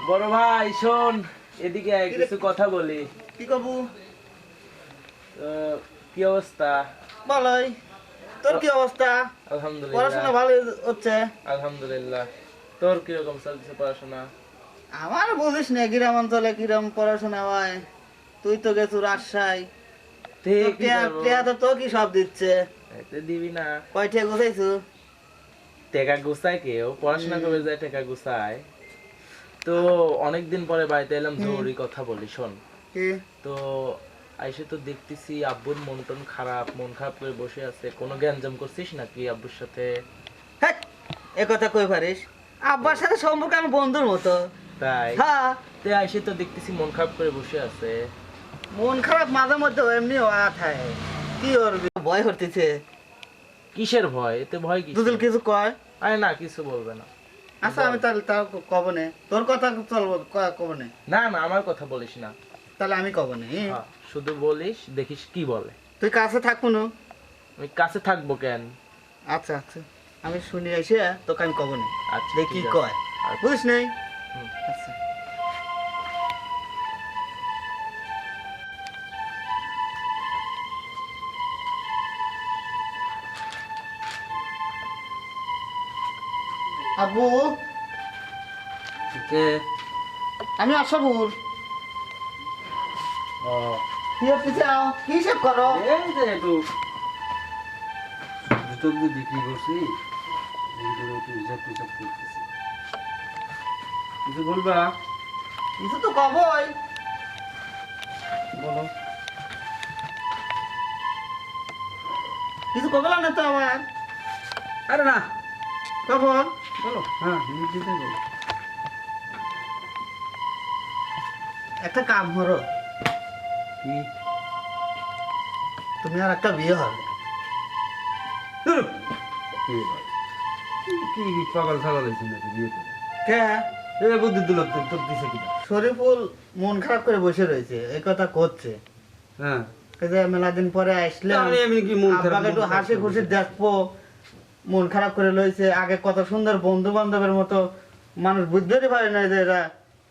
বড় ভাই শোন, এদিকে আয়, কিছু কথা বলি। কি কবু? কি অবস্থা? ভালোই। তোর কি অবস্থা? আলহামদুলিল্লাহ। পড়াশোনা ভালো হচ্ছে? আলহামদুলিল্লাহ। তোর কিরকম চলছে পড়াশোনা? আমার বুঝিস না গ্রাম অঞ্চলে কিরম পড়াশোনা হয়। তুই তো গেছু রাজশাহী। টিয়া তো তো কি সব দিচ্ছে? দিবি না? কয়টা গুছাইছু? টেকা গুছায় কেউ? পড়াশোনা করে যায় টেকা গুছায়? তো অনেকদিন পরে বাড়িতে এলাম, জরুরি কথা বলি শোন। তো আইসে তো দেখতেছি আব্বুর মন টন খারাপ, মন খারাপ করে বসে আছে। কোনো গ্যাঞ্জাম করছিস নাকি আব্বুর সাথে? হ্যাঁ, এ কথা কই পারিস? আব্বার সাথে সম্পর্ক আমার বন্ধুর মতো। তাই? হ্যাঁ। তো আইসে তো দেখতেছি মন খারাপ করে বসে আছে। মন খারাপ মাঝে মধ্যে এমনি থাকে। কি করবি? ভয় করতেছে। কিসের ভয়? এতে ভয় কি? দুদুল কিছু কয়? আরে না, কিছু বলবে না। আচ্ছা আমি তাহলে তাও কব নে। তোর কথা চলবো কব নে। না না, আমার কথা বলিস না। তাহলে আমি কব নে। হ্যাঁ, শুধু বলিস, দেখিস কি বলে। তুই কাছে থাকবো না? আমি কাছে থাকবো কেন? আচ্ছা আচ্ছা, আমি শুনি এসে তোকে আমি কব নে। আচ্ছা, দেখি ঠিক আছে। কয়। আচ্ছা। বুঝিস নাই? হুম। আচ্ছা। আব্বু, কে? আমি আশাপুর। ও, কি অফিসে আও? কি হিসাব করো? এই যে একটু সবজি বিক্রি করছি, এইগুলো একটু হিসাব টিসাব করতেছি। কিছু বলবা? কিছু তো কবই। বলো। কিছু কবলাম না তো আমার। আরে না, কব। বলো। হ্যাঁ, নিশ্চিন্তে বলো। একটা কাম করো, কি? তুমি আর একটা বিয়ে হবে। কি ভাই? কি পাগল ছাগল হয়েছে নাকি বিয়ে করে? কে? এই বুদ্ধি দিল তোর দিছে কিনা? শরীফুল মন খারাপ করে বসে রয়েছে, এই কথা করছে। হ্যাঁ, এই যে মেলা দিন পরে আসলে আমি এমনি কি মন খারাপ? আব্বাকে একটু হাসি খুশি দেখবো, মন খারাপ করে লইছে। আগে কত সুন্দর বন্ধু বান্ধবের মতো, মানুষ বুঝতেই পারে না যে এরা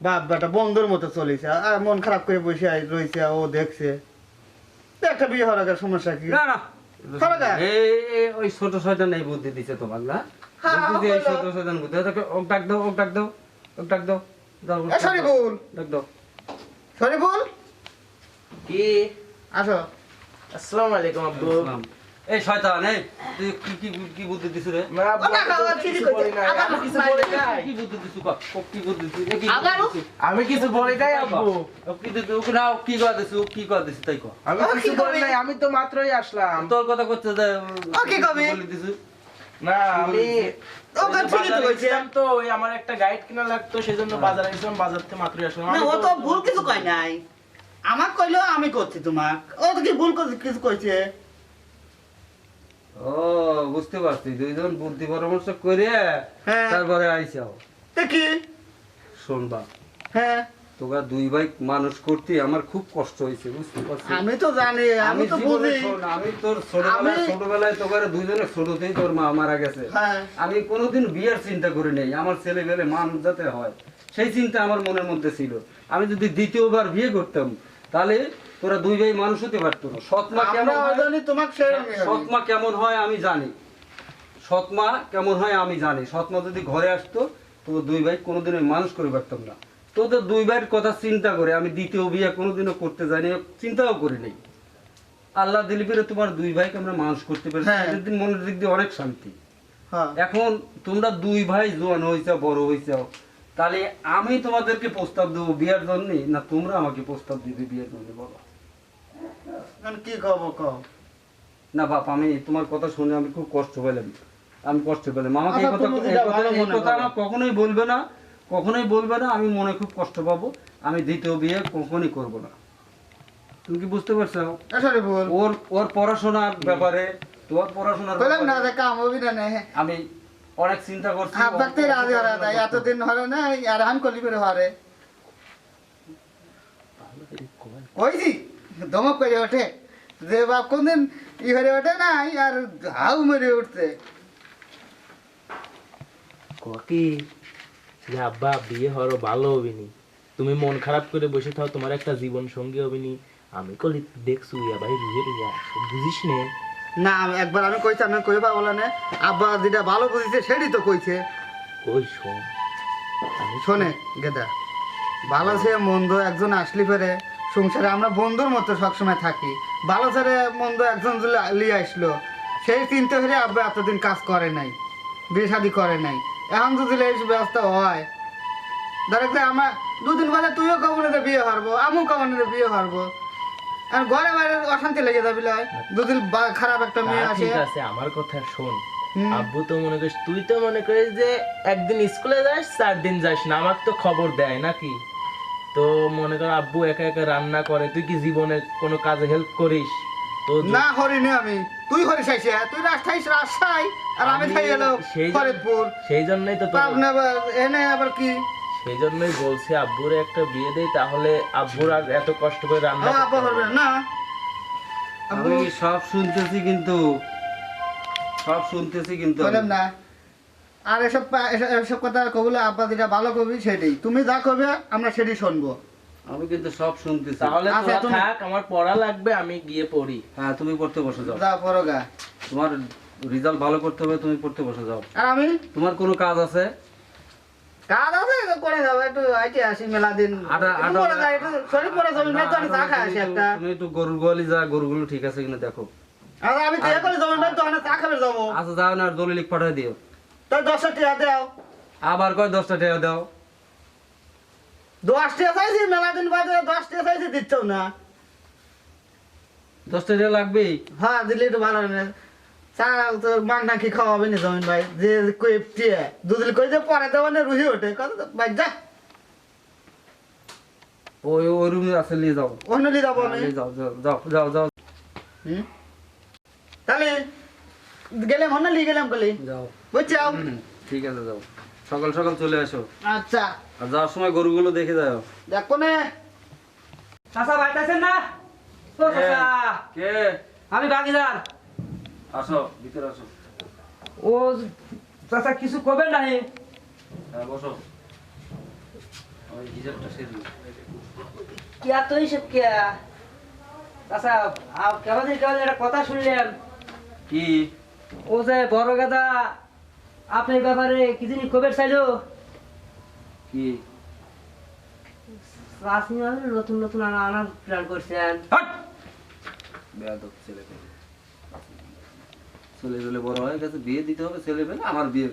বাপ বেটা বন্ধুর মতো চলেছে, আর মন খারাপ করে বসে রয়েছে। ও দেখছে তো একটা বিয়ে হওয়ার আগে সমস্যা কি? না না, খারাপ না? ওই ছোট শয়তান এই বুদ্ধি দিছে তোমার না? হ্যাঁ, বলছি যে এই বলো। ছোট শয়তান বুদ্ধি, ওকে ওক ডাক দাও, ওক ডাক দাও, ওক ডাক দাও, যাও, এ শরীফুল, ডাক দাও। শরীফুল কি? আসো। আসসালামু আলাইকুম আব্বু। আসসালাম। এই শয়তান, এই তুই কি বুদ্ধি দিছ রে? না আব্বু, ও না, আমি তো খাওয়া কিছু ঠিক বলি নাই। আবার আমি কিছু বলি নাই। কি বুদ্ধি দিছ ক? কি বুদ্ধি দিছ? কি আবারও? বুদ্ধি দিছ? আমি কিছু বলি নাই আব্বু। কি দিছ? ওকে নাও, কি করা দিছ? কি করা দিছ তাই কর। আমি ও, কিছু কি বলি কবি? নাই, আমি তো মাত্রই আসলাম। তোর কথা করতে যে ও, কি কবি? বলে দিছ? না, আমি ওকে ঠিকই তো বাজারে কইছে। গেছিলাম, তো ওই আমার একটা গাইড কিনা লাগতো, সেজন্য বাজারে গেছিলাম, বাজার থেকে মাত্রই আসলাম। না, আমি ও তো ভুল কিছু কয় নাই। আমাক কইলো আমি করছি তোমাক। ও তো কি ভুল কিছু কইছে? ও, বুঝতে পারছি, দুইজন বুদ্ধি পরামর্শ করে হ্যাঁ। তারপরে আইসাও। দেখি। শুনবা, হ্যাঁ, তোরা দুই ভাই মানুষ করতে আমার খুব কষ্ট হয়েছে, বুঝতে পারছিস? আমি তো জানি, আমি তো জীবনে বুঝি। শোন, আমি তোর আমি- ছোটবেলায় তোর দুইজনের ছোটতেই তোর মা মারা গেছে। হ্যাঁ। আমি কোনোদিন বিয়ের চিন্তা করি নাই, আমার ছেলে পেলে মানুষ যাতে হয় সেই চিন্তা আমার মনের মধ্যে ছিল। আমি যদি দ্বিতীয়বার বিয়ে করতাম তাহলে তোরা দুই ভাই মানুষ হতে পারতো না। সৎমা আমরা কেমন হয়, জানি তোমাক সেরকমই হবে। সৎমা কেমন হয় আমি জানি, সৎমা কেমন হয় আমি জানি। সৎমা যদি ঘরে আসতো তো দুই ভাই কোনোদিন আমি মানুষ করে পারতাম না। তোদের দুই ভাইয়ের কথা চিন্তা করে আমি দ্বিতীয় বিয়ে কোনোদিনও করতে যাইনি, চিন্তাও করি নাই। আল্লাহ দিলি পেরে তোমার দুই ভাইকে আমরা মানুষ করতে পেরেছি, হ্যাঁ। এদের দিন মনের দিক দিয়ে অনেক শান্তি। হ্যাঁ। এখন তোমরা দুই ভাই জোয়ান হয়েছ, বড় হয়েছ, তাহলে আমি তোমাদেরকে প্রস্তাব দেবো বিয়ের জন্য, না তোমরা আমাকে প্রস্তাব দিবে বিয়ের জন্য? বলো এখন কি কব কও? না বাপ, আমি তোমার কথা শুনে আমি খুব কষ্ট পেলাম, আমি কষ্ট পেলাম। আমাকে এই আচ্ছা, কথা তুমি এই যেটা কথা ভালো এই মনে কথা করো। আমার কখনোই বলবে না, কখনোই বলবে না। আমি মনে খুব কষ্ট পাবো, আমি দ্বিতীয় বিয়ে কখনই করবো না। তুমি কি বুঝতে পারছো? আসলে ভুল। ওর পড়াশোনার ব্যাপারে, তোর পড়াশোনার কইলাম না ব্যাপারে যে কাম হবি না নে। আমি অনেক চিন্তা করছি। আব্বাকে রাজি হরা যায়, এতদিন হরে না, আর হান কলি করে হরে। কইছি ধমক করে ওঠে যে বাপ কোনদিন ই হরে ওঠে না, আর হাউ মেরে উঠছে। কি যে আব্বা বিয়ে হওয়ারও ভালো হবিনি, তুমি মন খারাপ করে বসে থাও, তোমার একটা জীবন সঙ্গী হবিনি। আমি কলি দেখছু ইয়া ভাই রুহে রুইয়া বুঝিস নে। না একবার আমি কইছি আমি কইবা বলা না, আব্বা যেটা ভালো বুঝিছে সেটাই তো কইছে। ওই শোন, আমি শোনে গেদা, ভালো সে মন্দ একজন আসলি ফেরে সংসারে আমরা বন্ধুর মতো সবসময় থাকি। ভালো ছেড়ে মন্দ একজন যদি লিয়ে আসলো, সেই চিন্তা করে আব্বা এতদিন কাজ করে নাই, বিয়ে শাদি করে নাই। এখন যদি এই ব্যবস্থা হয়, ধরে যে আমার দুদিন পরে তুইও কমনে বিয়ে হারবো, আমিও কমনে বিয়ে হারবো, আর ঘরে বাইরে অশান্তি লেগে যাবি লাই। দুদিন খারাপ একটা মেয়ে তা আসে। ঠিক আছে, আমার কথা শোন। হুম। আব্বু তো মনে করিস, তুই তো মনে করিস যে একদিন স্কুলে যাস 4 দিন যাস না, আমাকে তো খবর দেয় নাকি? তো মনে কর আব্বু একা একা রান্না করে, তুই কি জীবনে কোনো কাজে হেল্প করিস? তো না হরিনি আমি, তুই হরিস আইসে, তুই রাস্তাইস রাজশাহী আর আমি খাই এলো ফরিদপুর। সেই জন্যই তো পাবনা এনে আবার কি? সেই জন্যই বলছি আব্বুরে একটা বিয়ে দেই, তাহলে আব্বুর আর এত কষ্ট করে রান্না আমার আব্বা করতে হবে করবে না। না। আব্বু আমি সব শুনতেছি কিন্তু, সব শুনতেছি কিন্তু বললাম না, আর এসব কথা কবলে আব্বা যেটা ভালো কবি সেটাই, তুমি যা কবে আমরা সেটাই শুনবো। আমি কিন্তু সব শুনতেছি। তাহলে আচ্ছা, তোরা তুমি- থাক, আমার পড়া লাগবে, আমি গিয়ে পড়ি। হ্যাঁ তুমি পড়তে বসে যাও, যা পড়ো গা। তোমার রেজাল্ট ভালো করতে হবে, তুমি পড়তে বসে যাও। আর আমি তোমার কোনো কাজ আছে? কাজ আছে করে যাবো, একটু আইটি আসি মেলা দিন। একটু পরে যাই, একটু শরীর পরে জমি নাই তো আমি চা খাই আসি একটা। তুমি একটু গরুর গোয়ালি যা, গরুগুলো ঠিক আছে কিনা দেখো। আর আমি তো করে জমি নাই তো আমি চা খাবে যাবো। আচ্ছা যাও না, আর দলিল পাঠাই দিও। তাই 10টা টাকা দাও। আবার কয় 10টা টাকা দাও। 10 টাকা চাইছি মেলা দিন বাদে, 10 টাকা চাইছি দিচ্ছও না। 10টা টাকা লাগবেই। হ্যাঁ দিলে একটু ভালো হবে না। চা তোর মাংনা কি খাওয়াবে না জমিন ভাই, যে কই টিয়ে দুদিন কই যে পরে দেওয়া না রুহি ওঠে কত ভাই যা। ওই ওই রুমে আছে, নিয়ে যাও। অন্য দিয়ে যাবো আমি। নিয়ে যাও যাও যাও যাও যাও হুম তাহলে গেলাম হন না লিয়ে গেলাম কলি যাও। বুঝছাও। ঠিক আছে যাও, সকাল সকাল চলে আসো। আচ্ছা আর যাওয়ার সময় গরুগুলো দেখে যাও। দেখো না। চাচা বাইতাছেন না? ও চাচা, কে? আমি বাগিদার। আসো ভিতরে আসো। ও চাচা কিছু কবেন না? হ্যাঁ বসো। ওই হিসাবটা সেদিন কিয়া তো হিসেব কিয়া? চাচা কেমন একটা কথা শুনলেন, কি? ও যে বড় গাদা আপনার ব্যাপারে কি জিনিস কবের চাইলো? কি? আপনি নতুন নতুন আনার প্ল্যান করছেন। হাট! বেয়াদব ছেলে পেলে। ছেলে পেলে বড় হয়ে গেছে, বিয়ে দিতে হবে ছেলে পেলে। আমার বিয়ের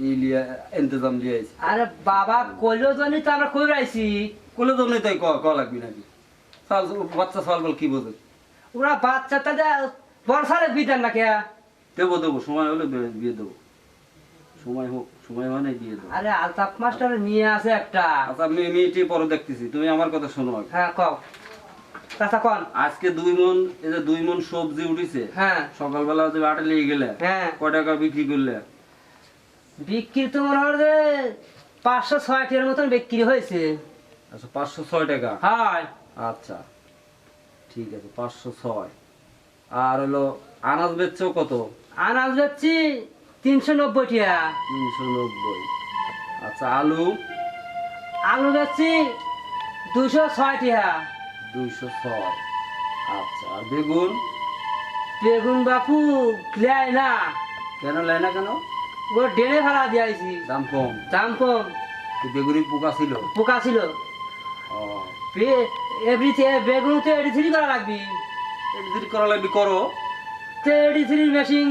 এই লিয়া ইন্তজাম লিয়ে আইছি। আরে বাবা কইলো জন্যই তো আমরা কই রাইছি। কোলে তো নেই, তাই ক লাগবি নাকি? সাল বাচ্চা সাল বল কি বোঝে? ওরা বাচ্চা তাদের বর্ষারে বিটান না কে? দেবো দেবো, সময় হলে বিয়ে দেবো। সময় হোক, সময় হয় না বিয়ে দেবো। আরে আলতাফ মাস্টার নিয়ে আছে একটা। আচ্ছা আমি মেয়েটি পরে দেখতেছি, তুমি আমার কথা শোনো আগে। হ্যাঁ কও চাচা কন। আজকে 2 মণ, এই যে 2 মণ সবজি উঠিছে। হ্যাঁ সকালবেলা তুমি আটে নিয়ে গেলে, হ্যাঁ কয় টাকা বিক্রি করলে? বিক্রি তো মনে হয় যে 506 টাকার মতন বিক্রি হয়েছে। আচ্ছা 506 টাকা। হয় আচ্ছা ঠিক আছে, 506। আর হলো আনাজ বেচছো কত? আনাজ বেচছি 390 টাকা। 390। আচ্ছা আলু? আলু বেচছি 206 টাকা। 206। আচ্ছা আর বেগুন? বেগুন বাপু লেয় না, কেন লেয় না কেন? ও ডেনে ভাড়া দিয়েছি, দাম কম? দাম কম। কি বেগুনি পোকা ছিল? পোকা ছিল। ও এভরিথিং বেগুন তো 83 করা লাগবে। যদি করা লাগবে করো। তো 83 মেশিন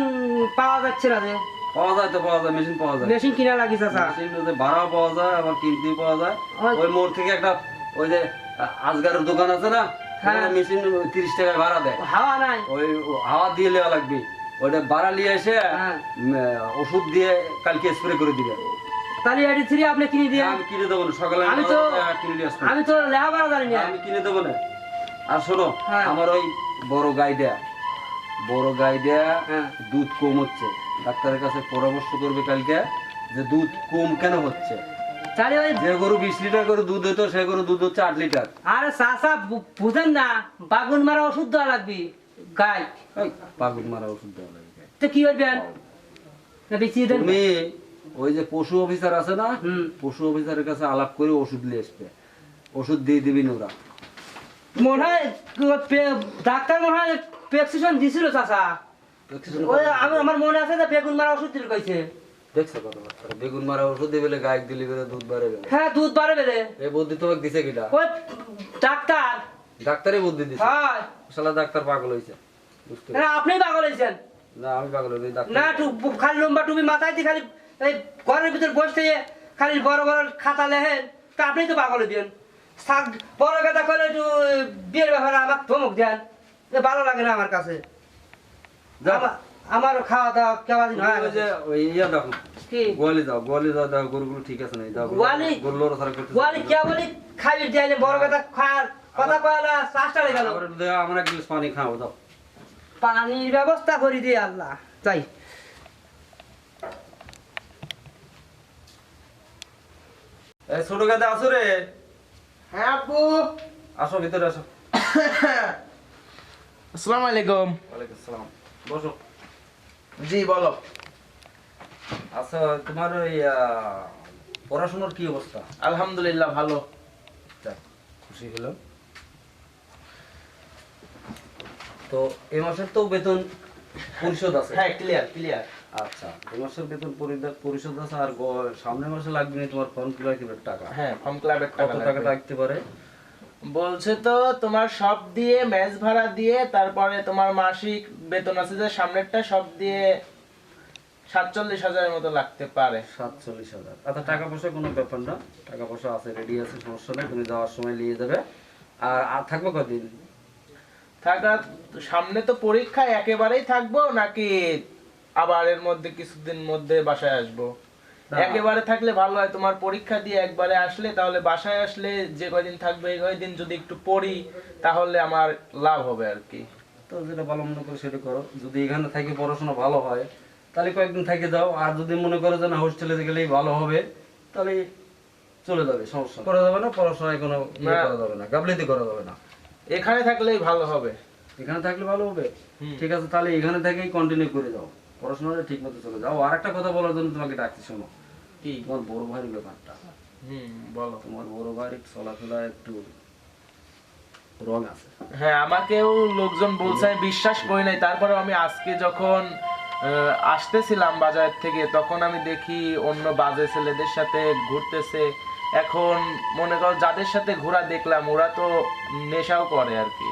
পাওয়া যাচ্ছে না যে। পাওয়া যায় তো, পাওয়া যায়, মেশিন পাওয়া যায়। মেশিন কিনা লাগি চাচা। মেশিন ওই ভাড়াও পাওয়া যায়, আবার কিনতেও পাওয়া যায়। ওই- ওই মোড় থেকে একটা ওই যে আজগারের দোকান আছে না, হ্যাঁ। মেশিন 30 টাকা ভাড়া দেয়। হাওয়া নাই। ওই হাওয়া দিয়ে নেওয়া লাগবে। ওইটা ভাড়া নিয়ে এসে হ্যাঁ। ওষুধ দিয়ে কালকে স্প্রে করে দিবে। তাহলে 83 আপনি কিনে দিয়ে। আমি কিনে দেবো না, সকালে আমি তো কিনে নিয়ে আসবো। আমি তো লেহা ভাড়া জানি না। আমি কিনে দেবো না। আর শোনো, হ্যাঁ। আমার ওই বড় গাইডা হ্যাঁ। দুধ কম হচ্ছে। ডাক্তারের কাছে পরামর্শ করবে কালকে যে দুধ কম কেন হচ্ছে। তাহলে ওই যে গরু 20 লিটার করে দুধ হতো, সে গরু দুধ হচ্ছে 8 লিটার। আরে চাচা বুঝেন না, বাগুন মারা ওষুধ দেওয়া লাগবে গাই। এই, পাগল মারা ওষুধ দেওয়া লাগে। তো কি করবেন? না বেশি দেন। তুমি ওই যে পশু অফিসার আছে না, পশু অফিসারের কাছে আলাপ করে ওষুধ নিয়ে আসবে, ওষুধ দিয়ে দিবি ওরা। মনে হয় ডাক্তার মনে হয় প্রেসক্রিপশন দিছিল চাচা। ওই আমার মনে আছে যে বেগুন মারা ওষুধ দিল কইছে। দেখছো কথাবার্তা, বেগুন মারা ওষুধ দিয়ে বেলে গায়ে দিলি বেলে দুধ বাড়ে বেলে। হ্যাঁ দুধ বাড়ে বেলে। এই বুদ্ধি তোমাকে দিছে কিটা? ওই ডাক্তার। ডাক্তারই বুদ্ধি দিছে। হ্যাঁ শালা ডাক্তার পাগল হইছে, বুঝতে না আপনি পাগল হইছেন। না আমি পাগল হই ডাক্তার। না খালি লম্বা টুপি মাথায় দিয়ে খালি এই ঘরের ভিতর বসে থেকে খালি বড় বড় খাতা লেখেন, তা আপনি তো পাগল দিবেন। শাক বড় কথা করে একটু বিয়ের ব্যাপারে আমার ধমক দেন, ভালো লাগে না আমার কাছে। আমারও খাওয়া দাওয়া কেমন দিন হয়। ওই যে ওই ইয়া দেখো, কি গোয়ালি যাও দেখো গরুগুলো ঠিক আছে না, দাও গরু লড়া ছাড়া করতে। গোয়ালি কে বলি খাইবি দিলে বড় কথা খাওয়ার কথা কয়লা চাষটা লেগে গেল। আমরা এক গ্লাস পানি খাও দাও। পানির ব্যবস্থা করে দিয়ে আল্লাহ যাই। এই ছোট গাদা আসো রে। হ্যাঁ আব্বু। আসো ভিতরে আসো। আসসালামু আলাইকুম। ওয়ালাইকুম আসসালাম, বসো। জি বলো। আচ্ছা তোমার ওই পড়াশোনার কি অবস্থা? আলহামদুলিল্লাহ ভালো। যাক, খুশি হলাম। তো এই মাসের তো বেতন পরিশোধ আছে। হ্যাঁ ক্লিয়ার ক্লিয়ার। আচ্ছা, এই মাসের বেতন পরিশোধ আছে, আর সামনের মাসে লাগবে না তোমার ফর্ম ক্লাবের টাকা। হ্যাঁ ফর্ম ক্লাবের কত টাকা টাকা লাগবে। লাগতে পারে? বলছে তো তোমার সব দিয়ে মেস ভাড়া দিয়ে তারপরে তোমার মাসিক বেতন আছে যে সামনেরটা সব দিয়ে 47,000 মতো লাগতে পারে। 47,000। আচ্ছা টাকা পয়সা কোনো ব্যাপার না, টাকা পয়সা আছে, রেডি আছে, সমস্যা নেই, তুমি যাওয়ার সময় নিয়ে যাবে। আর থাকবে কদিন? থাকা সামনে তো পরীক্ষা, একেবারেই থাকবো নাকি আবার এর মধ্যে কিছুদিন মধ্যে বাসায় আসবো? না। একেবারে থাকলে ভালো হয়, তোমার পরীক্ষা দিয়ে একবারে আসলে তাহলে বাসায় আসলে যে কয়দিন থাকবে এই কয়দিন যদি একটু পড়ি তাহলে আমার লাভ হবে আর কি। তো যেটা ভালো মনে করো সেটা করো। যদি এখানে থেকে পড়াশোনা ভালো হয় তাহলে কয়েকদিন থেকে যাও, আর যদি মনে করো যে না হোস্টেলে গেলেই ভালো হবে তাহলে চলে যাবে, সমস্যা করা যাবে না, পড়াশোনায় কোনো ইয়ে করা যাবে না, গাফলিতি করা যাবে না। এখানে থাকলেই ভালো হবে। এখানে থাকলে ভালো হবে, ঠিক আছে, তাহলে এখানে থেকেই কন্টিনিউ করে যাও, পড়াশোনাটা ঠিক মতো চলে যাও। আর একটা কথা বলার জন্য তোমাকে ডাকছি, শোনো। কি? তোমার বড় ভাইয়ের ব্যাপারটা, বলো। তোমার বড় ভাইয়ের চলাফেরা একটু রং আছে। হ্যাঁ আমাকেও লোকজন বলছে, আমি বিশ্বাস করি নাই, তারপরে আমি আজকে যখন আসতেছিলাম বাজার থেকে তখন আমি দেখি অন্য বাজে ছেলেদের সাথে ঘুরতেছে। এখন মনে করো যাদের সাথে ঘোরা দেখলাম ওরা তো নেশাও করে আর কি।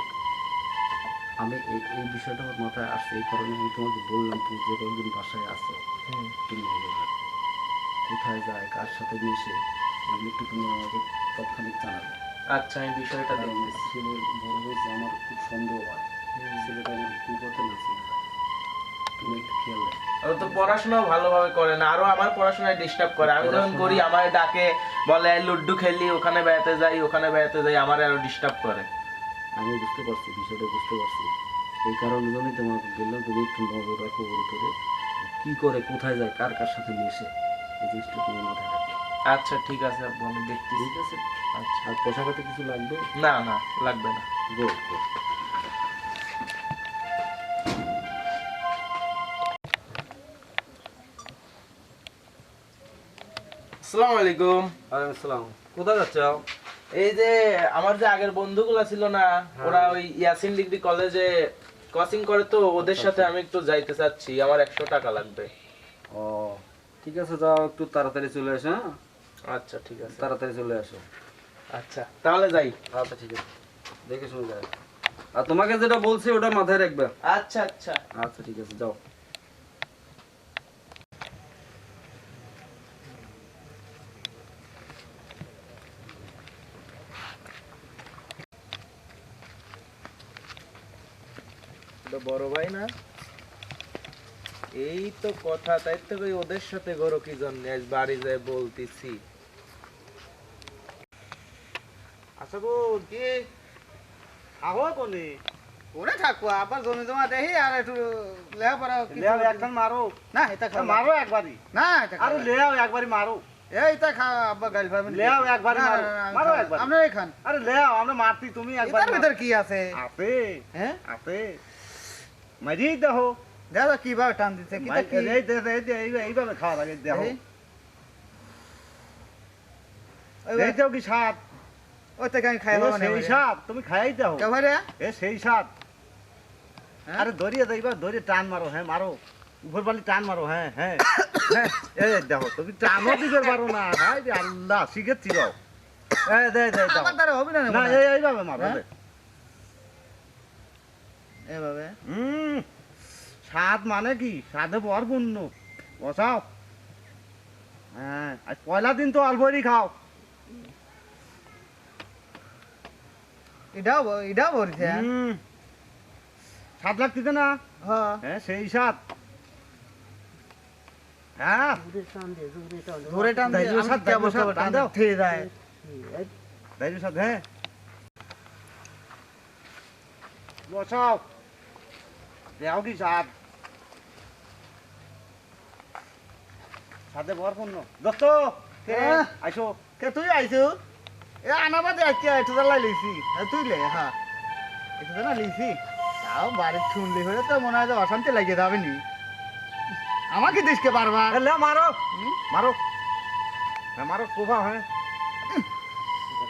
আমি এই বিষয়টা আমার মাথায় আসছে, এই কারণে আমি তোমাকে বললাম তুমি যে কয়েকদিন বাসায় আসো, তুমি কোথায় যায়, কার সাথে মিশে, এগুলো একটু তুমি আমাকে তৎক্ষণিক জানাবে। আচ্ছা আমি বিষয়টা দেখতেছি। ছেলে বড় হয়েছে, আমার খুব সন্দেহ হয় ছেলেটা আমার কুপথে না ছিল, তুমি একটু খেয়াল রাখো। ও তো পড়াশোনাও ভালোভাবে করে না, আরো আমার পড়াশোনায় ডিস্টার্ব করে। আমি যখন করি আমার ডাকে, বলে লুড্ডু খেলি, ওখানে বেড়াতে যাই, ওখানে বেড়াতে যাই, আমার আরো ডিস্টার্ব করে। আমি বুঝতে পারছি, বিষয়টা বুঝতে পারছি, এই কারণে জন্যই তোমাকে বললাম তুমি একটু নজর রাখো ওর উপরে, কি করে, কোথায় যায়, কার কার সাথে মিশে, এই জিনিসটা তুমি মাথায় রাখো। আচ্ছা ঠিক আছে আব্বু, আমি দেখতেছি। ঠিক আছে, আচ্ছা। আর পয়সা পাতি কিছু লাগবে? না না লাগবে না। Good good. আসসালামু আলাইকুম। ওয়ালাইকুম আসসালাম। কোথায় যাচ্ছ? এই যে আমার যে আগের বন্ধুগুলা ছিল না, ওরা ওই ইয়াসিন ডিগ্রি কলেজে কোচিং করে, তো ওদের সাথে আমি একটু যাইতে চাচ্ছি, আমার 100 টাকা লাগবে। ও ঠিক আছে, যাও, একটু তাড়াতাড়ি চলে আসো। হ্যাঁ আচ্ছা ঠিক আছে। তাড়াতাড়ি চলে আসো। আচ্ছা তাহলে যাই। আচ্ছা ঠিক আছে, দেখে শুনে যাও। আর তোমাকে যেটা বলছি ওটা মাথায় রাখবে। আচ্ছা আচ্ছা। আচ্ছা ঠিক আছে, যাও। বড় ভাই না, এই তো কথা, তাই তো কই ওদের সাথে গরো কি জন্য আজ বাড়ি যায় বলতেছি। আচ্ছা গো কি আহো কোনে ওরে থাকো, আবার জমি জমা দেখি আর একটু লেখাপড়া লেও একখান মারো না, এটা খা মারো একবারই না, এটা আরে লেও একবারই মারো, এইটা খা আব্বা গাল পাবেন, লেও একবারই মারো, মারো একবার, আমরা এখান, আরে লেও আমরা মারতি, তুমি একবার, এটার ভিতর কি আছে? আছে, হ্যাঁ আছে, মারি দেখো, দেখো কিভাবে টান দিতে, কি এই এইভাবে খাওয়া লাগে, দেখো এই দাও কি স্বাদ ওই থেকে আমি খাই এ পাবো না সেই স্বাদ তুমি খাই দাও কে ভাই রে এ সেই স্বাদ হ্যাঁ? আরে দড়িয়ে যাইবা দড়িয়ে টান মারো হ্যাঁ মারো উপর বালি টান মারো হ্যাঁ হ্যাঁ হ্যাঁ এই দেখো তুমি টানও দিতে পারো না হাই রে আল্লাহ শিখেছি গাও এই দে দে দাও আমার দ্বারা হবে না না এইভাবে মারো হ্যাঁ? দে এভাবে স্বাদ মানে কি স্বাদে ভরপূর্ণ বসাও হ্যাঁ আজ পয়লা দিন তো অল্পই খাও এটাও বলছে স্বাদ লাগতেছে না হ্যাঁ হ্যাঁ সেই স্বাদ হ্যাঁ ধরে টান দিয়ে দাইজুর আমি সাথে কে দাইজুর বসে সাথে টান টান দাও। থেকে যায় দাইজুর সাথে হ্যাঁ বসাও দেও কি স্বাদ সাথে ভরপূর্ণ দোস্ত কে হ্যাঁ। আইসো কে তুই আইছু এ আনাবাদে আইছি একটু জ্বালাই লইছি তুই লে হ্যাঁ একটু জ্বালা লইছি তাও বাড়ির শুনলি হয়ে তো মনে হয় যে অশান্তি লাগিয়ে যাবে নি আমাকে দিসকে পারবা এ, লে মারো মারো হ্যাঁ মারো কোফা হ্যাঁ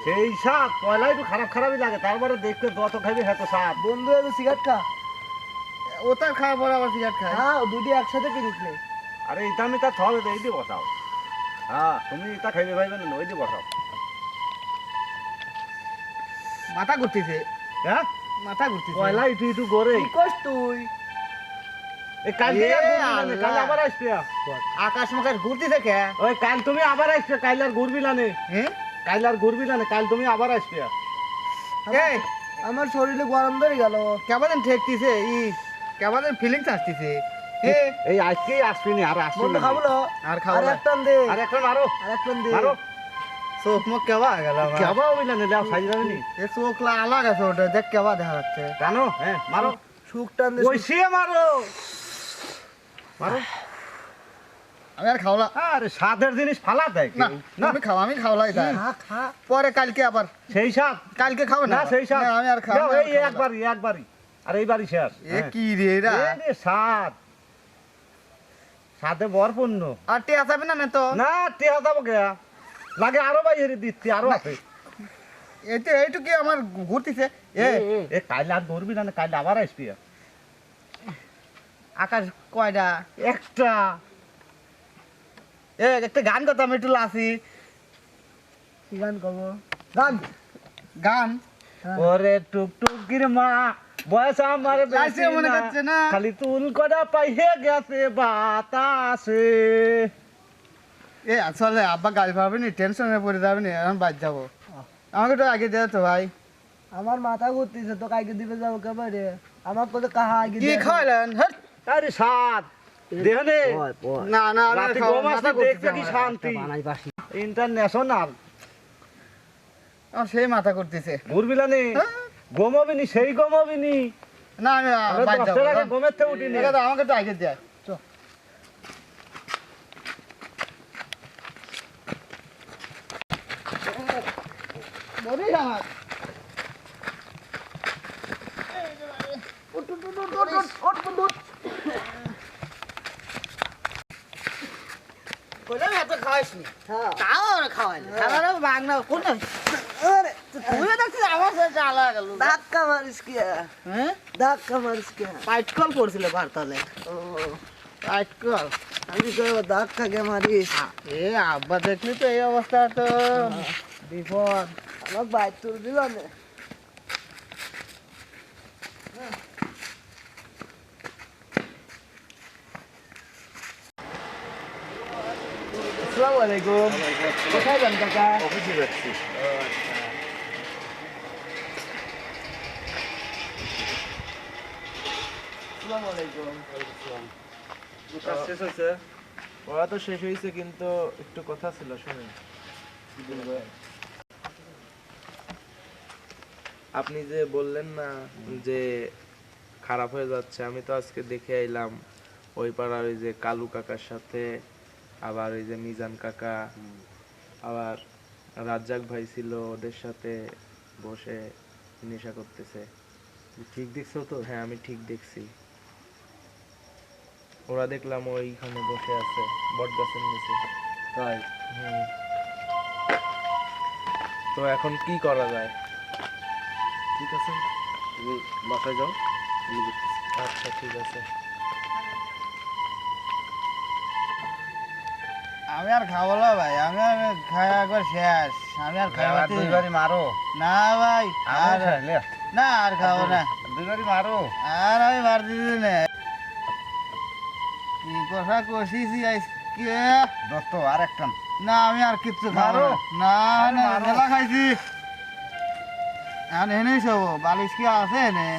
সেই স্বাদ পয়লা একটু খারাপ খারাপই লাগে তারপরে দেখতে যত খাবি হ্যাঁ তো স্বাদ বন্ধু আমি সিগারেট খা ও তার খাওয়া পরে আবার সিগারেট খায় হ্যাঁ দুটি একসাথে কিনিস নে আরে ইটা আমি তা থবে তো এই দিয়ে বসাও হ্যাঁ তুমি ইটা খাইবে ভাইবে না ওই দিয়ে বসাও মাথা ঘুরতেছে হ্যাঁ মাথা ঘুরতেছে পয়লা ইটু ইটু গড়ে কি কস তুই এই কালকে এ আর ঘুরবি না নে, কাল আল্লাহ। আবার আসবে আকাশ মাকাশ ঘুরতেছে কে ওই কাল তুমি আবার আসবে কাল আর ঘুরবি না নে হ্যাঁ কাল আর ঘুরবি না নে কাল তুমি আবার আসবে এই আমার শরীরে গরম ধরে গেল কেমন ঠেকতিছে কেমন ফিলিংস আসতেছে এই আজকেই আসবি না আর আসবি না আর খাবো না। আর একটা মারো মারো চোখ মুখ কেবা গেল আমার কেবা হইলা নে দাও সাইজ যাবে নি এ চোখ আলাদা আছে ওটা দেখ কেবা দেখা যাচ্ছে জানো হ্যাঁ মারো সুখ টান ওই সে মারো মারো আমি আর খাওলা আরে স্বাদের জিনিস ফালা দেয় না কেউ। না তুমি খাও আমি খাওলাই তাই পরে কালকে আবার সেই স্বাদ কালকে খাবো না না সেই স্বাদ না, আমি আর খাবো দাও, না, এই আমি খাবো না। একবারই একবারই আর এইবারই শেষ এ কি রে এরা এই রে স্বাদ স্বাদে ভরপূর্ণ আর টিয়া যাবে না তো না টেহা যাবো কে লাগে আরো বাইরে দিচ্ছি আরো আছে এইটুকু আমার ঘুরতেছে এ এ কাল আর ধরবি না কাল আবার আসবি আকাশ কয়টা একটা এ একটা গান কথা আমি একটু লাসি কি গান করবো গান গান ওরে টুকটুকির মা বয়স আমার লাইসে মনে করছে না। খালি তুল কটা পাইয়ে গেছে বাতাসে এ আসলে আব্বা গাড়ি পাবে নি টেনশনে পড়ে যাবে নি এখন বাদ যাবো আমাকে তো আগে দেয় তো ভাই আমার মাথা ঘুরতেছে তো কাইকে দিবে যাবো কেবারে আমার কথা কাহা আগে কি খাওয়ালেন হ্যাঁ আরে সাত দেহনে না না আমি আর রাতে খাবো না, গোমাস্তি মাথা দেখতে করতেছে কি আমার। শান্তি ইন্টারন্যাশনাল আমার সেই মাথা করতেছে ঘুরবিলানি ঘুমাবিনি সেই ঘুমাবিনি না আমি আমরা বাদ যাবো 10টার আগে ঘুমের থেকে উঠিনি ঠিক আছে আমাকে তো আগে দেয় বলি আমার কইলাম এত খাওয়াইসনি তাও ওরা খাওয়াইনি খাবারও বাংলা কোন তুই দেখছিস আমার সাথে চালা গেল ধাক্কা মারিস কি হ্যাঁ ধাক্কা মারিস কি পাইট কল পড়ছিল বারতালে পাইট কল আমি কইব ধাক্কা কে মারিস এ আব্বা দেখলি তো এই অবস্থা তো বিপদ আমার বাইক তুল দিল না আসসালামু আলাইকুম কোথায় যান কাকা অফিসে যাচ্ছি আসসালামু আলাইকুম কাজ শেষ হয়েছে পড়া তো শেষ হয়েছে কিন্তু একটু কথা ছিল শুনুন আপনি যে বললেন না যে খারাপ হয়ে যাচ্ছে আমি তো আজকে দেখে আইলাম ওই পাড়ার ওই যে কালু কাকার সাথে আবার ওই যে মিজান কাকা আবার রাজ্জাক ভাই ছিল ওদের সাথে বসে নেশা করতেছে ঠিক দেখছো তো হ্যাঁ আমি ঠিক দেখছি ওরা দেখলাম ওইখানে বসে আছে বট গাছের নিচে তাই হুম। তো এখন কি করা যায়? ঠিক আছে, তুমি বাসায় যাও, আমি দেখতেছি। আচ্ছা ঠিক আছে। আমি আর খাবো না ভাই, আমি আর খাওয়া একবার শেষ, আমি আর খাওয়া দুইবারই মারো না ভাই, আর না আর খাবো না, দুইবারই মারো। আর আমি বার দিতে না। কি কথা কষিছি আজকে, দোস্ত আর একটা না আমি আর কিচ্ছু খাবো মারো। না, না মারো। মেলা খাইছি। এখন এনেই সব বালিশ কি আছে এনে,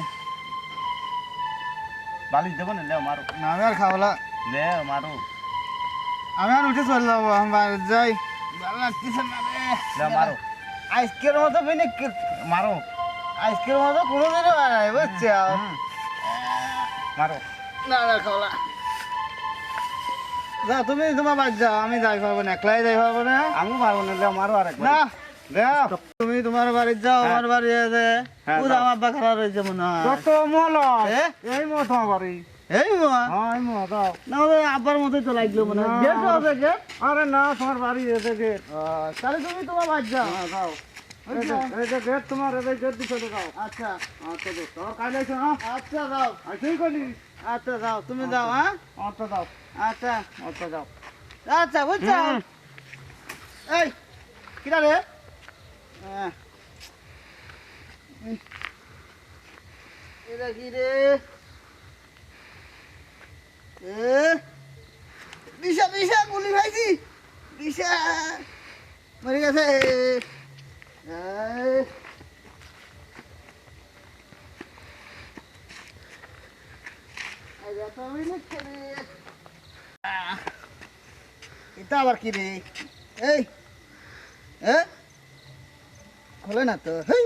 বালিশ দেবো না, লেও মারো, না আমি আর খাবো না, লেও মারো, আমি আর উঠে চলে যাবো, আমি বাইরে যাই, ভালো লাগতেছে না লেও রে। মারো, আজকের মতো বিনি মারো, আজকের মতো কোনোদিনও হয় নাই বুঝছো? মারো। না না খাবো না। যা তুমি তোমার বাদ যাও, আমি যাই পারবো না, একলাই যাই পারবো না। আমি পারবো না, লেও মারো আর একবার। না লেও তুমি তোমার বাড়ি যাও, হ্যাঁ। আমার বাড়ি আছে। হ্যাঁ, পুরো যাও। আমার আব্বা খারাপ রয়েছে মনে হয়। দোস্ত মল, এ? এই মো তোমার বাড়ি। এই মা, হ্যাঁ, এই মো দাও। না ওদের আব্বার মতোই তো লাগলো মনে হয়। না। গেট আছে গেট। আরে না, তোমার বাড়ি এসে গেট। তাহলে তুমি তোমার বাড়ি যাও। হ্যাঁ, দাও। আচ্ছা। এই যে গেট তোমার, এই যে গেট দিতে দাও। আচ্ছা আচ্ছা দোস্ত, আর কাজ আছে হ্যাঁ? আচ্ছা যাও, আইসেই করি। আচ্ছা যাও, তুমি যাও হ্যাঁ। আচ্ছা দাও, আচ্ছা আচ্ছা দাও। আচ্ছা বুঝছো? হুম। এই কিরা রে? আহ। এটা কি রে? দিশা দিশা গুলি খাইছি, দিশা মরে গেছে। এই। এই যে তো আমি নিচ্ছি রে। এটা আবার কি রে? এই খোলে না তো। হেই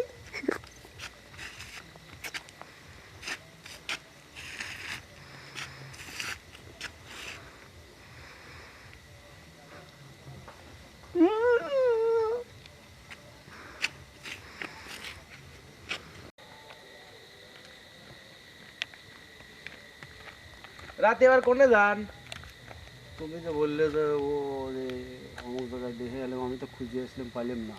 রাতে এবার কোনে যান? তুমি যে বললে যে ও যে অমুক জায়গায় দেখে এলাম, আমি তো খুঁজে আসলাম, পাইলাম না।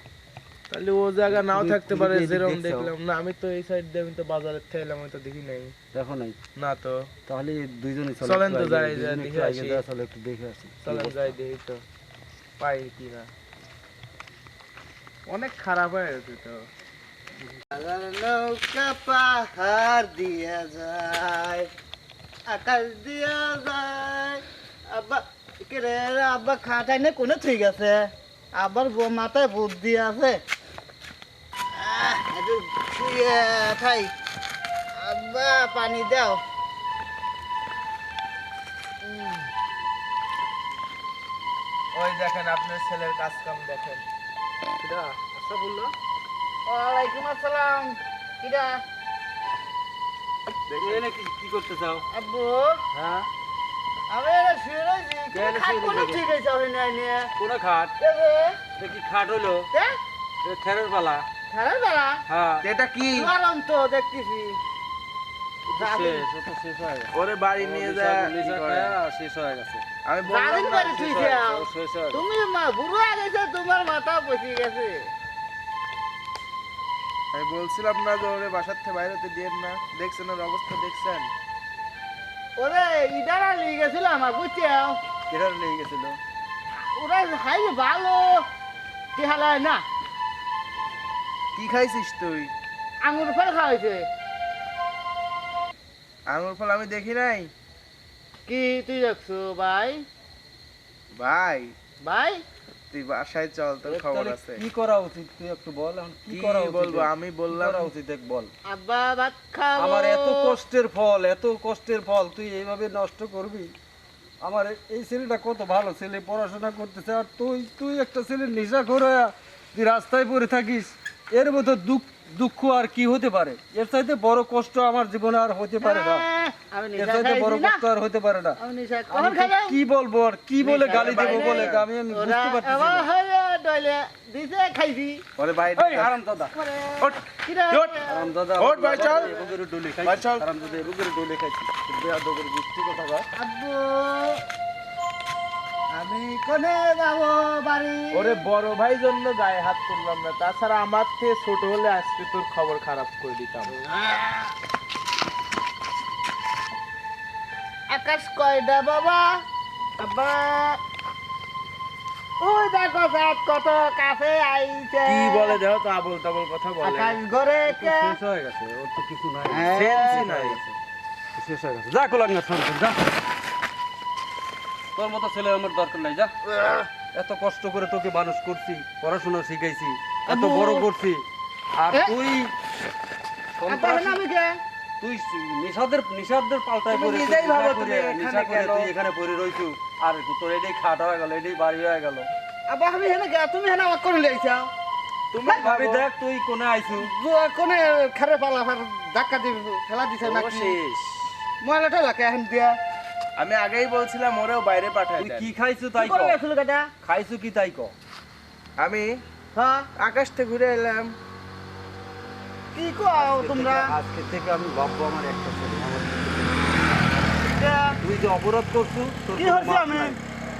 তাহলে ও জায়গা নাও তুমি- থাকতে তুমি পারে, কি এদিক যেরকম দেখছো? দেখলাম না। আমি তো এই সাইড দিয়ে, আমি তো বাজারের থেকে এলাম, আমি তো দেখি নাই। দেখো নাই? না তো। তাহলে দুইজনই চলো, চলেন তো একটু যাই, আগে, যাই দুইজনে দেখে একটু আগে আসি। যাওয়া, চলো একটু দেখে আসি। চলেন যাই দেখি তো পাই কি না। অনেক খারাপ হয়ে গেছে তো। আগার নৌকা পাহাড় দিয়া যায়, আকাশ দিয়া যায়। আব্বা কে রে? আব্বা খাটাই না কোনে ঠিক আছে, আব্বার মাথায় বুদ্ধি আছে। একটু শুয়ে খাই। আব্বা পানি দাও। ওই দেখেন আপনার ছেলের কাজ কাম দেখেন। কিরা, আচ্ছা বললো? ওয়ালাইকুম আসসালাম। কিরা? এনে কি করতে চাও? আব্বু হ্যাঁ, আমি এনে শুয়ে রয়েছি, কেন শুয়ে কোনো রয়েছি? ঠিক হয়েছে হবে না নিয়ে। কোন খাট? কে রে? দেখি খাট হইলো, কে? থেরের পালা। খেলার বেলা? হ্যাঁ, এটা কি? গরম তো দেখতেছি। শেষ, ও তো শেষ হয়ে গেছে। ওরে বাড়ি নিয়ে যা। লিসা কি করে? খায়া শেষ হয়ে গেছে। আমি বললাম দাদিন না, বাড়ি শেষ তুই হয়ে যাও। ও শেষ হয়ে গেছে। তুমি বুড়ো হয়ে গেছে, তোমার মাথা পচে গেছে। আমি বলছিলাম না যে ওরে বাসার থেকে বাইরে হতে দিয়েন না। দেখছেন ওর অবস্থা, দেখছেন? ওরে ইদারা লিয়ে গেছিল আমার, বুঝছো? কেটার লেগে গেছিল? ওরা হাই ভালো তেহালায় না, কি খাইছিস তুই? আঙুর ফল খাওয়াইছে। আঙুর ফল আমি দেখি নাই। কি তুই দেখছো ভাই? ভাই ভাই তুই বাসায় চল, তোর খবর তাহলে আছে। কি করা উচিত তুই একটু বল, এখন কি কি করা উচিত? বলবো? আমি কি বললাম করা উচিত দেখ বল। আব্বা ভাত খাবো। আমার এত কষ্টের ফল, এত কষ্টের ফল তুই এইভাবে নষ্ট করবি? আমার এই ছেলেটা কত ভালো ছেলে, পড়াশোনা করতেছে, আর তুই তুই একটা ছেলে নেশাখোর হয়ে তুই রাস্তায় পড়ে থাকিস। এর মতো দুঃখ আর কি হতে পারে? এর চাইতে বড় কষ্ট আমার জীবনে আর হতে পারে না। আমি এর নেশা চাইতে বড় খাইছি না। কষ্ট আর হতে পারে না। আমি নেশা আমি কখন তো খাইলাম? কি বলবো আর কি বলে গালি দেবো বাইরে বলে যা। আমি বুঝতে পারতেছি আবার না। হয়ে ডলে দিছে খাইছি। ওরে ভাই এই হারামজাদা, পরে ওঠ, কিরা? ওঠ। হারামজাদা, ওঠ ভাই, চল। এগুলো ডলে খাইছি। ভাই, চল। হারামজাদা, এগুলো ডলে খাইছি। বেয়াদবের গুষ্টি কথা কয়। আব্বু আমি কোনে যাব বাড়ি ওরে বড় ভাই জন্য গায়ে হাত তুললাম না, তাছাড়া আমার থেকে ছোট হলে আজকে তোর খবর খারাপ করে দিতাম। আকাশ কয়টা বাবা আব্বা ওই দেখো সাত কত কাছে আইছে কি বলে দেখো তো, আবল তাবল কথা বলে। আকাশ ঘরে কে শেষ হয়ে গেছে, ওর তো কিছু নাই। সেন্সই নাই। শেষ হয়ে গেছে, যা কোলাঙ্গ যা। তোর মতো ছেলে আমার দরকার নাই, যা। এত কষ্ট করে তোকে মানুষ করছি, পড়াশোনা শিখাইছি, এত বড় করছি, আর তুই সন্ত্রাসী, আমি কে তুই নিষাদের পাল্টায় তুমি পড়ে তুই নিজেই ভাবো তুমি নেশা এখানে করে কেন? তুই এখানে পড়ে রইছু, আর তোর এটাই খাট হয়ে গেল, এটাই বাড়ি হয়ে গেল। আব্বা আমি হেনে কে তুমি হেনে আমার করে লইছা তুমি ভাবি ভাবো দেখ তুই কোনে আইছু, কোনে খারে পালা ধাক্কা দিবি খেলা দিছে ও নাকি শেষ। ময়লাটা লাগে এখন দিয়া আমি আগেই বলছিলাম ওরেও বাইরে পাঠাই তুই দেন। কি খাইছু কি তাই করে কর, গেছিল কাটা খাইছু কি তাই কর। আমি হ্যাঁ আকাশ থেকে ঘুরে এলাম। কি কও তোমরা আজকে থেকে আমি ভাববো আমার একটা ছেলে, আমার কে? তুই যে অপরাধ করছু তোর কি কোনো হচ্ছে মাপ আমি? নাই,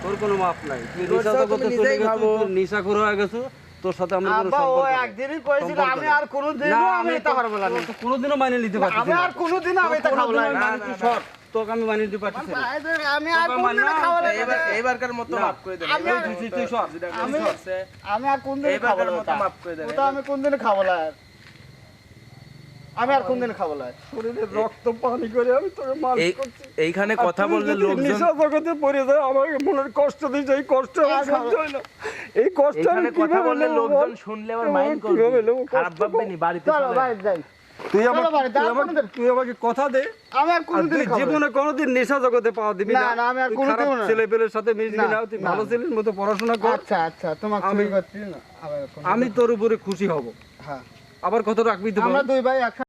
তোর কোনো মাপ নাই। তুই তোর নেশা সাথে জগতে তুমি চলে নিজেই গেছু, ভাবো। তোর নেশাখোর হয়ে গেছু, তোর সাথে আমার কোনো আব্বা সম্পর্ক ওই নাই। একদিনই কইছিল সম্পর্ক আমি নাই। আর কোনোদিনও না, আমি আমি এটা পারবো না তো- তো কোনোদিনও মাইনে নিতে পারছি আমি আর কোনোদিনও আমি এটা খাবো না তোকে আমি মাইনে নিতে পারছি না। আমি আর তোকে কোনোদিনও মানা- খাবো না এইবারকার মতো না। মাফ করে দেন। আমি আর- তুই সর। আমি আমি আর কোনদিনও খাবো এইবারকার না মতো ওটা। মাফ করে দেন। ওটা আমি কোনদিনও খাবো না আর। আমি আর কোনদিনও খাবো না শরীরের রক্ত পানি করে আমি তোকে মানুষ এই- করছি। এইখানে আর কথা তুই বললে যদি লোকজন নেশা জগতে পড়ে যায়, আমাকে মনের কষ্ট দিচ্ছে, এই কষ্ট আমার সহ্য হয় না। এই কষ্ট আমি এইখানে কথা কিভাবে বললে নেবো লোকজন বল? শুনলে আমার আমি মাইন্ড কিভাবে নেবো? করবে, খারাপ কষ্ট ভাববে কর। নি বাড়িতে চলো চলে। বাইরে যাই তুই চলো আমাকে বাড়ি, দাঁড়াও কোনোদিন। তুই আমাকে কথা দে, আমি আর আর কোনোদিনও তুই খাবো না। জীবনে কোনোদিন নেশা জগতে পাওয়া দিবি না, না। না, আমি আর তুই কোনোদিনও খারাপ না। ছেলেপেলের সাথে মিশবি না, না, তুই না। ভালো ছেলের মতো পড়াশোনা কর। আচ্ছা আচ্ছা তোমাকে আমি- ছবি করছি না আবার কোনোদিন। আমি তোর উপরে খুশি হব। হ্যাঁ আবার কত রাখবি তো আমরা দুই ভাই একসাথে